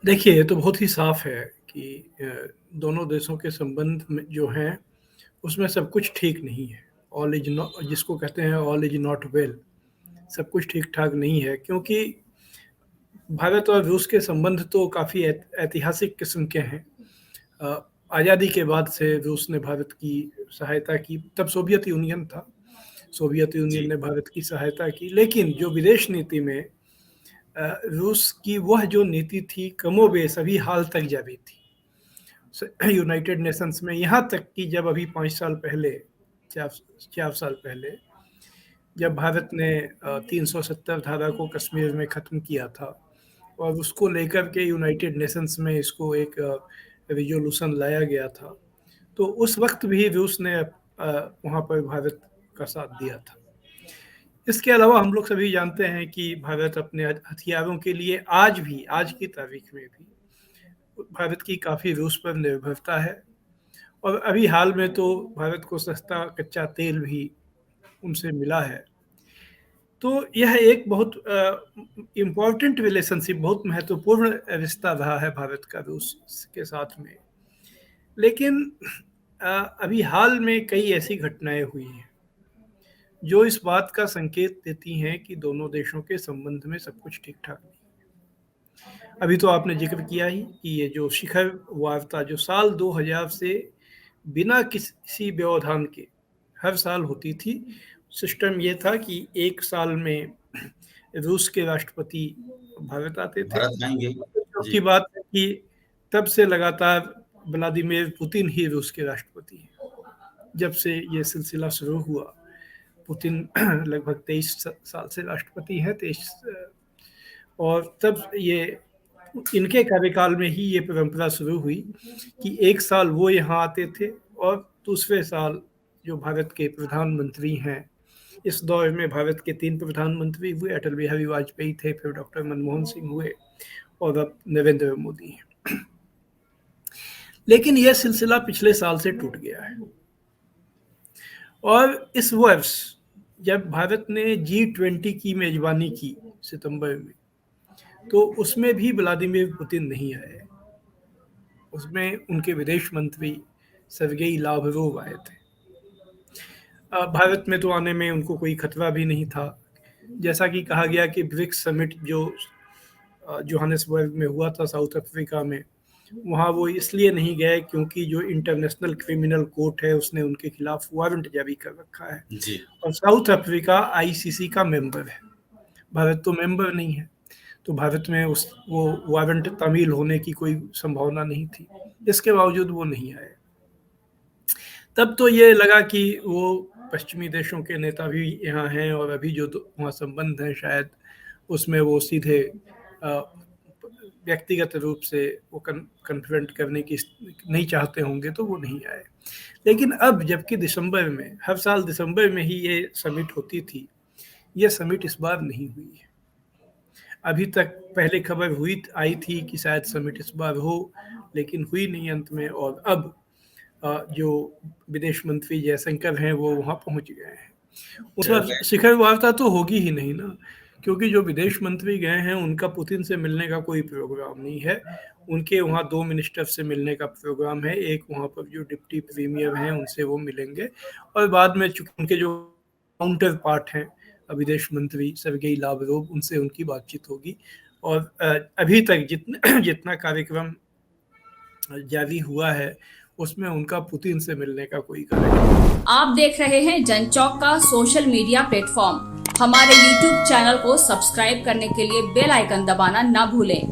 देखिए, ये तो बहुत ही साफ़ है कि दोनों देशों के संबंध में जो हैं, उसमें सब कुछ ठीक नहीं है। ऑल इज़ नॉ जिसको कहते हैं ऑल इज़ नॉट वेल, सब कुछ ठीक-ठाक नहीं है क्योंकि भारत और रूस के संबंध तो काफ़ी ऐतिहासिक किस्म के हैं। आज़ादी के बाद से रूस ने भारत की सहायता की, तब सोवियत यूनियन था। सोवियत यूनियन जी, ने भारत की सहायता की, लेकिन जो विदेश नीति में रूस की वह जो नीति थी, कमोबेश अभी हाल तक जारी थी। यूनाइटेड नेशंस में यहाँ तक कि जब अभी 5 साल पहले, 4 4 साल पहले, जब भारत ने 370 धारा को कश्मीर में ख़त्म किया था और उसको लेकर के यूनाइटेड नेशंस में इसको एक रिज़ोल्यूशन लाया गया था, तो उस वक़्त भी रूस ने वहाँ पर भारत का साथ दिया था। इसके अलावा हम लोग सभी जानते हैं कि भारत अपने हथियारों के लिए आज भी, आज की तारीख में भी, भारत की काफ़ी रूस पर निर्भरता है और अभी हाल में तो भारत को सस्ता कच्चा तेल भी उनसे मिला है। तो यह एक बहुत इम्पोर्टेंट रिलेशनशिप, बहुत महत्वपूर्ण रिश्ता रहा है भारत का रूस के साथ में। लेकिन अभी हाल में कई ऐसी घटनाएँ हुई हैं, जो इस बात का संकेत देती हैं कि दोनों देशों के संबंध में सब कुछ ठीक-ठाक नहीं। अभी तो आपने ज़िक्र किया ही कि ये जो शिखर वार्ता जो साल 2000 से बिना किसी व्यवधान के हर साल होती थी, सिस्टम ये था कि 1 साल में रूस के राष्ट्रपति भारत आते थे। भारत आएँगे। दुख की जी, बात है कि तब से लगातार व्लादिमीर पुतिन ही रूस के राष्ट्रपति हैं। जब से ये सिलसिला शुरू हुआ, पुतिन लगभग 23 साल से राष्ट्रपति हैं, 23 और तब ये इनके कार्यकाल में ही ये परंपरा शुरू हुई कि 1 साल वो यहाँ आते थे और दूसरे साल जो भारत के प्रधानमंत्री हैं, इस दौर में भारत के 3 प्रधानमंत्री हुए, अटल बिहारी वाजपेयी थे, फिर डॉक्टर मनमोहन सिंह हुए और अब नरेंद्र मोदी हैं। लेकिन यह सिलसिला पिछले साल से टूट गया है और इस वर्ष जब भारत ने G20 की मेज़बानी की सितंबर में, तो उसमें भी व्लादिमीर पुतिन नहीं आए। उसमें उनके विदेश मंत्री सर्गेई लावरोव आए थे। भारत में तो आने में उनको कोई खतरा भी नहीं था। जैसा कि कहा गया कि ब्रिक्स समिट जो जोहानिसबर्ग में हुआ था साउथ अफ्रीका में, वहाँ वो इसलिए नहीं गए क्योंकि जो इंटरनेशनल क्रिमिनल कोर्ट है उसने उनके खिलाफ वारंट जारी कर रखा है जी। और साउथ अफ्रीका आईसीसी का मेंबर है। भारत तो मेंबर नहीं है, तो भारत में उस वो वारंट तामील होने की कोई संभावना नहीं थी। इसके बावजूद वो नहीं आए। तब तो ये लगा कि वो पश्चिमी देशों के नेता भी यहाँ हैं और अभी जो वहाँ संबंध हैं शायद उसमें वो सीधे व्यक्तिगत रूप से वो कन्फ्रंट करने की नहीं चाहते होंगे तो वो नहीं आए। लेकिन अब जबकि दिसंबर में, हर साल दिसंबर में ही ये समिट होती थी, ये समिट इस बार नहीं हुई है। अभी तक पहले खबर आई थी कि शायद समिट इस बार हो, लेकिन हुई नहीं अंत में और अब जो विदेश मंत्री जयशंकर हैं वो वहाँ पहुँच गए हैं। उस चल बार गए। शिखर वार्ता तो होगी ही नहीं ना, क्योंकि जो विदेश मंत्री गए हैं उनका पुतिन से मिलने का कोई प्रोग्राम नहीं है। उनके वहाँ 2 मिनिस्टर से मिलने का प्रोग्राम है, एक वहाँ पर जो डिप्टी प्रीमियर हैं उनसे वो मिलेंगे और बाद में चूँकि उनके जो काउंटर पार्ट हैं विदेश मंत्री सर्गेई लावरोव, उनसे उनकी बातचीत होगी और अभी तक जितना कार्यक्रम जारी हुआ है, उसमें उनका पुतिन से मिलने का कोई कार्यक्रम। आप देख रहे हैं जनचौक का सोशल मीडिया प्लेटफॉर्म। हमारे YouTube चैनल को सब्सक्राइब करने के लिए बेल आइकन दबाना ना भूलें।